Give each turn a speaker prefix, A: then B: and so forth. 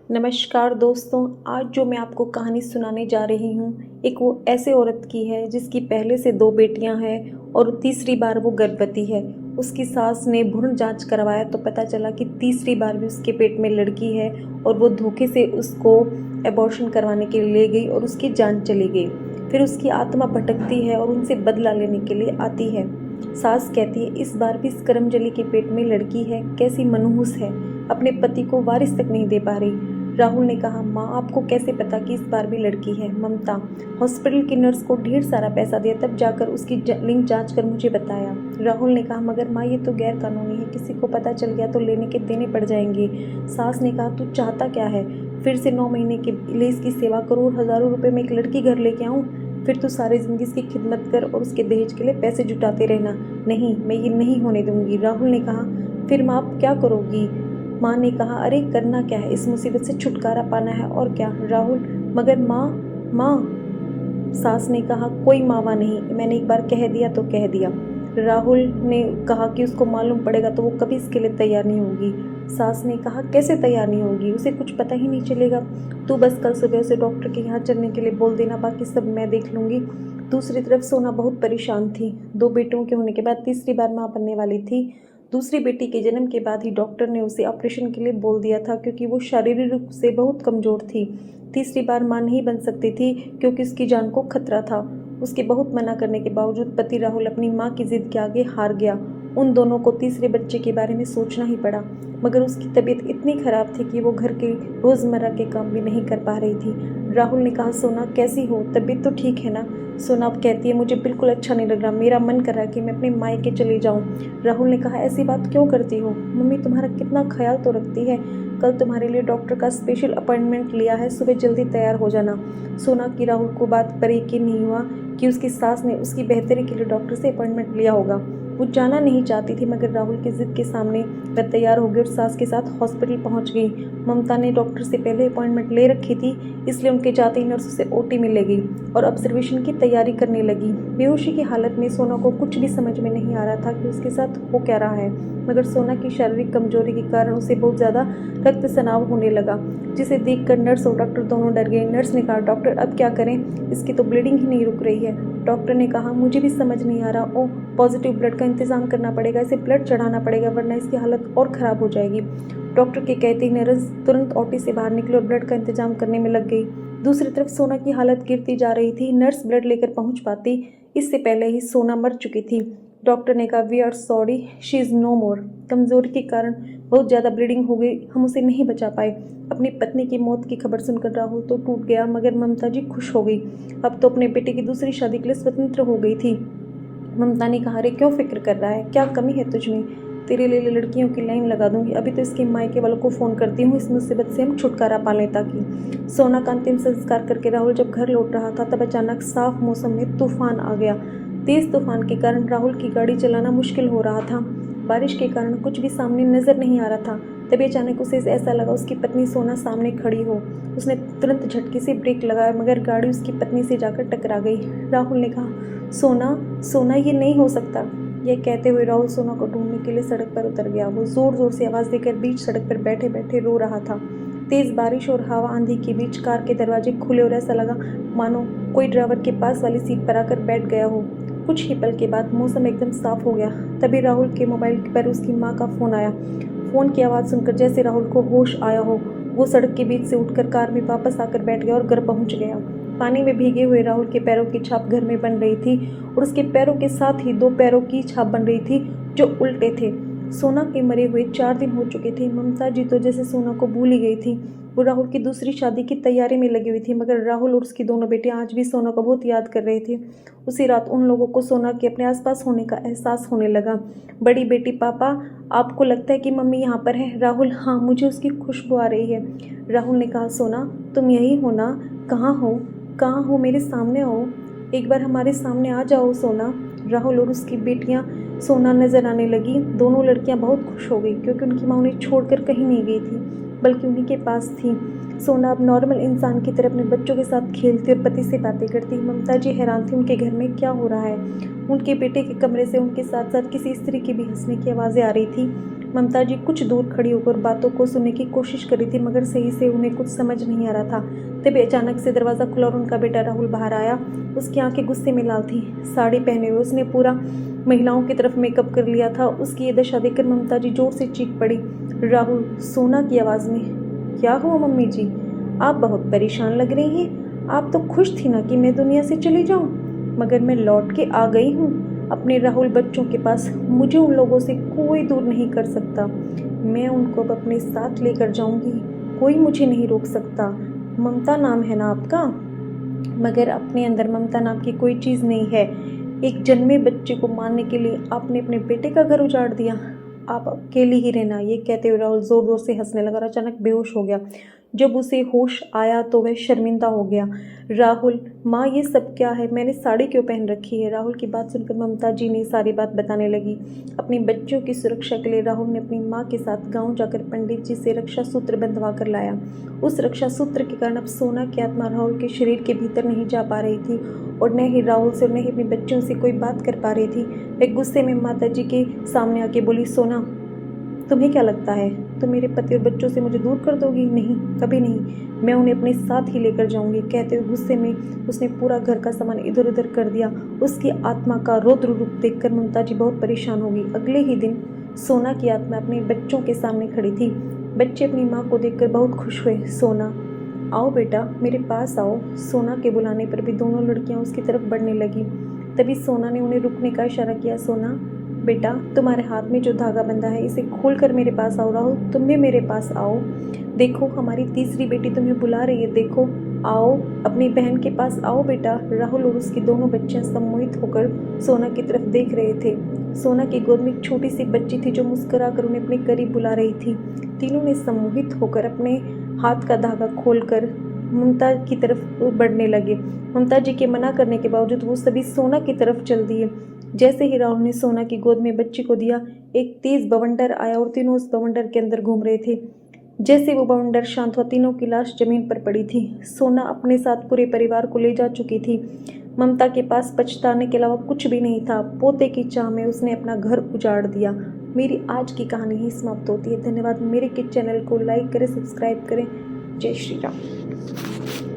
A: नमस्कार दोस्तों, आज जो मैं आपको कहानी सुनाने जा रही हूँ, एक वो ऐसे औरत की है जिसकी पहले से 2 बेटियाँ हैं और तीसरी बार वो गर्भवती है। उसकी सास ने भ्रूण जांच करवाया तो पता चला कि तीसरी बार भी उसके पेट में लड़की है और वो धोखे से उसको एबॉर्शन करवाने के लिए ले गई और उसकी जान चली गई। फिर उसकी आत्मा भटकती है और उनसे बदला लेने के लिए आती है। सास कहती है, इस बार भी इस करमजली के पेट में लड़की है, कैसी मनहूस है, अपने पति को वारिस तक नहीं दे पा रही। राहुल ने कहा, माँ आपको कैसे पता कि इस बार भी लड़की है? ममता, हॉस्पिटल की नर्स को ढेर सारा पैसा दिया, तब जाकर उसकी लिंक जांच कर मुझे बताया। राहुल ने कहा, मगर माँ ये तो गैर कानूनी है, किसी को पता चल गया तो लेने के देने पड़ जाएंगे। सास ने कहा, तू चाहता क्या है? फिर से 9 महीने के लिए इसकी सेवा करूँ और हज़ारों रुपये में एक लड़की घर लेके आऊँ? फिर तू सारी ज़िंदगी इसकी खिदमत कर और उसके दहेज के लिए पैसे जुटाते रहना। नहीं, मैं ये नहीं होने दूंगी। राहुल ने कहा, फिर माँ आप क्या करोगी? माँ ने कहा, अरे करना क्या है, इस मुसीबत से छुटकारा पाना है और क्या। राहुल, मगर माँ। सास ने कहा, कोई मावा नहीं, मैंने एक बार कह दिया तो कह दिया। राहुल ने कहा कि उसको मालूम पड़ेगा तो वो कभी इसके लिए तैयार नहीं होगी। सास ने कहा, कैसे तैयार नहीं होगी, उसे कुछ पता ही नहीं चलेगा। तू बस कल सुबह उसे डॉक्टर के यहाँ चलने के लिए बोल देना, बाकी सब मैं देख लूँगी। दूसरी तरफ सोना बहुत परेशान थी। 2 बेटों के होने के बाद तीसरी बार माँ बनने वाली थी। दूसरी बेटी के जन्म के बाद ही डॉक्टर ने उसे ऑपरेशन के लिए बोल दिया था, क्योंकि वो शारीरिक रूप से बहुत कमज़ोर थी। तीसरी बार मां नहीं बन सकती थी क्योंकि उसकी जान को खतरा था। उसके बहुत मना करने के बावजूद पति राहुल अपनी मां की जिद के आगे हार गया। उन दोनों को तीसरे बच्चे के बारे में सोचना ही पड़ा, मगर उसकी तबीयत इतनी खराब थी कि वो घर के रोज़मर्रा के काम भी नहीं कर पा रही थी। राहुल ने कहा, सोना कैसी हो, तबीयत तो ठीक है ना? सोना अब कहती है, मुझे बिल्कुल अच्छा नहीं लग रहा, मेरा मन कर रहा है कि मैं अपने मायके चली जाऊं। राहुल ने कहा, ऐसी बात क्यों करती हो? मम्मी तुम्हारा कितना ख्याल तो रखती है, कल तुम्हारे लिए डॉक्टर का स्पेशल अपॉइंटमेंट लिया है, सुबह जल्दी तैयार हो जाना। सोना की राहुल को बात पर यकीन नहीं हुआ कि उसकी सास ने उसकी बेहतरी के लिए डॉक्टर से अपॉइंटमेंट लिया होगा। वो जाना नहीं चाहती थी, मगर राहुल की जिद के सामने वह तैयार हो गई और सास के साथ हॉस्पिटल पहुंच गई। ममता ने डॉक्टर से पहले अपॉइंटमेंट ले रखी थी, इसलिए उनके जाते ही नर्स उसे ओटी में ले गई और ऑब्जर्वेशन की तैयारी करने लगी। बेहोशी की हालत में सोना को कुछ भी समझ में नहीं आ रहा था कि उसके साथ हो क्या रहा है, मगर सोना की शारीरिक कमजोरी के कारण उसे बहुत ज़्यादा रक्त स्राव होने लगा, जिसे देखकर नर्स और डॉक्टर दोनों डर गए। नर्स ने कहा, डॉक्टर अब क्या करें, इसकी तो ब्लीडिंग ही नहीं रुक रही है। डॉक्टर ने कहा, मुझे भी समझ नहीं आ रहा, ओ पॉजिटिव ब्लड का इंतजाम करना पड़ेगा, इसे ब्लड चढ़ाना पड़ेगा वरना इसकी हालत और ख़राब हो जाएगी। डॉक्टर के कहते ही नर्स तुरंत ओटी से बाहर निकली और ब्लड का इंतजाम करने में लग गई। दूसरी तरफ सोना की हालत गिरती जा रही थी। नर्स ब्लड लेकर पहुंच पाती, इससे पहले ही सोना मर चुकी थी। डॉक्टर ने कहा, we are sorry, she is no more. कमज़ोरी के कारण बहुत ज़्यादा ब्लीडिंग हो गई, हम उसे नहीं बचा पाए। अपनी पत्नी की मौत की खबर सुनकर राहुल तो टूट गया, मगर ममता जी खुश हो गई। अब तो अपने बेटे की दूसरी शादी के लिए स्वतंत्र हो गई थी। ममता ने कहा, अरे क्यों फिक्र कर रहा है, क्या कमी है तुझमें? तेरे लिए लड़कियों की लाइन लगा दूंगी, अभी तो इसके मायके वालों को फ़ोन करती हूँ, इस मुसीबत से हम छुटकारा पा लें। ताकि सोना का अंतिम संस्कार करके राहुल जब घर लौट रहा था, तब अचानक साफ मौसम में तूफान आ गया। तेज़ तूफान के कारण राहुल की गाड़ी चलाना मुश्किल हो रहा था। बारिश के कारण कुछ भी सामने नजर नहीं आ रहा था। तभी अचानक उसे ऐसा लगा उसकी पत्नी सोना सामने खड़ी हो। उसने तुरंत झटके से ब्रेक लगाया, मगर गाड़ी उसकी पत्नी से जाकर टकरा गई। राहुल ने कहा, सोना सोना ये नहीं हो सकता। यह कहते हुए राहुल सोना को ढूंढने के लिए सड़क पर उतर गया। वो जोर जोर से आवाज़ देकर बीच सड़क पर बैठे बैठे रो रहा था। तेज़ बारिश और हवा आंधी के बीच कार के दरवाजे खुले और ऐसा लगा मानो कोई ड्राइवर के पास वाली सीट पर आकर बैठ गया हो। कुछ ही पल के बाद मौसम एकदम साफ हो गया। तभी राहुल के मोबाइल पर उसकी माँ का फ़ोन आया। फ़ोन की आवाज़ सुनकर जैसे राहुल को होश आया हो, वो सड़क के बीच से उठकर कार में वापस आकर बैठ गया और घर पहुंच गया। पानी में भीगे हुए राहुल के पैरों की छाप घर में बन रही थी और उसके पैरों के साथ ही 2 पैरों की छाप बन रही थी जो उल्टे थे। सोना के मरे हुए 4 दिन हो चुके थे। ममता जी तो जैसे सोना को भूल ही गई थी। वो राहुल की दूसरी शादी की तैयारी में लगी हुई थी, मगर राहुल और उसकी दोनों बेटियां आज भी सोना को बहुत याद कर रहे थे। उसी रात उन लोगों को सोना के अपने आसपास होने का एहसास होने लगा। बड़ी बेटी, पापा आपको लगता है कि मम्मी यहाँ पर है? राहुल, हाँ मुझे उसकी खुशबू आ रही है। राहुल ने कहा, सोना तुम यही हो ना? कहाँ हो, मेरे सामने आओ, एक बार हमारे सामने आ जाओ सोना। राहुल और उसकी बेटियां सोना नजर आने लगी। दोनों लड़कियां बहुत खुश हो गई, क्योंकि उनकी माँ उन्हें छोड़कर कहीं नहीं गई थी, बल्कि उन्हीं के पास थी। सोना अब नॉर्मल इंसान की तरह अपने बच्चों के साथ खेलती और पति से बातें करती। ममता जी हैरान थी, उनके घर में क्या हो रहा है। उनके बेटे के कमरे से उनके साथ साथ किसी स्त्री की भी हंसने की आवाज़ें आ रही थी। ममता जी कुछ दूर खड़ी होकर बातों को सुनने की कोशिश कर रही थी, मगर सही से उन्हें कुछ समझ नहीं आ रहा था। तभी अचानक से दरवाज़ा खुला और उनका बेटा राहुल बाहर आया। उसकी आंखें गुस्से में लाल थी। साड़ी पहने हुए उसने पूरा महिलाओं की तरफ मेकअप कर लिया था। उसकी ये दशा देखकर ममता जी जोर से चीख पड़ी। राहुल सोना की आवाज़ में, क्या हुआ मम्मी जी? आप बहुत परेशान लग रही हैं। आप तो खुश थी ना कि मैं दुनिया से चली जाऊं, मगर मैं लौट के आ गई हूँ अपने राहुल बच्चों के पास। मुझे उन लोगों से कोई दूर नहीं कर सकता। मैं उनको अब अपने साथ लेकर जाऊंगी। कोई मुझे नहीं रोक सकता। ममता नाम है ना आपका, मगर अपने अंदर ममता नाम की कोई चीज़ नहीं है। एक जन्मे बच्चे को मारने के लिए आपने अपने बेटे का घर उजाड़ दिया। आप अकेले ही रहना। ये कहते हुए राहुल ज़ोर ज़ोर से हंसने लगा और अचानक बेहोश हो गया। जब उसे होश आया तो वह शर्मिंदा हो गया। राहुल, माँ ये सब क्या है? मैंने साड़ी क्यों पहन रखी है? राहुल की बात सुनकर ममता जी ने सारी बात बताने लगी। अपने बच्चों की सुरक्षा के लिए राहुल ने अपनी माँ के साथ गांव जाकर पंडित जी से रक्षा सूत्र बंधवा कर लाया। उस रक्षा सूत्र के कारण अब सोना की आत्मा राहुल के शरीर के भीतर नहीं जा पा रही थी और न ही राहुल से और न ही अपने बच्चों से कोई बात कर पा रही थी। वह गुस्से में माता जी के सामने आके बोली, सोना तुम्हें क्या लगता है तुम मेरे पति और बच्चों से मुझे दूर कर दोगी? नहीं, कभी नहीं। मैं उन्हें अपने साथ ही लेकर जाऊंगी। कहते हुए गुस्से में उसने पूरा घर का सामान इधर उधर कर दिया। उसकी आत्मा का रौद्र रूप देखकर ममता जी बहुत परेशान हो गई। अगले ही दिन सोना की आत्मा अपने बच्चों के सामने खड़ी थी। बच्चे अपनी माँ को देखकर बहुत खुश हुए। सोना, आओ बेटा मेरे पास आओ। सोना के बुलाने पर भी दोनों लड़कियां उसकी तरफ बढ़ने लगी। तभी सोना ने उन्हें रुकने का इशारा किया। सोना बेटा, तुम्हारे हाथ में जो धागा बंधा है इसे खोलकर मेरे पास आओ। राहुल, तुम भी मेरे पास आओ। देखो हमारी तीसरी बेटी तुम्हें बुला रही है। देखो, आओ अपनी बहन के पास आओ बेटा। राहुल और उसकी दोनों बच्चियां सम्मोहित होकर सोना की तरफ देख रहे थे। सोना की गोद में एक छोटी सी बच्ची थी जो मुस्कुराकर उन्हें अपने करीब बुला रही थी। तीनों ने सम्मोहित होकर अपने हाथ का धागा खोलकर ममता की तरफ बढ़ने लगे। ममता जी के मना करने के बावजूद वो सभी सोना की तरफ चल दिए। जैसे ही राहुल ने सोना की गोद में बच्ची को दिया, एक तेज बवंडर आया और तीनों उस बवंडर के अंदर घूम रहे थे। जैसे वो बवंडर शांत हुआ, तीनों की लाश जमीन पर पड़ी थी। सोना अपने साथ पूरे परिवार को ले जा चुकी थी। ममता के पास पछताने के अलावा कुछ भी नहीं था। पोते की चाह में उसने अपना घर उजाड़ दिया। मेरी आज की कहानी ही समाप्त होती है। धन्यवाद। मेरे के चैनल को लाइक करें, सब्सक्राइब करें। जय श्री राम।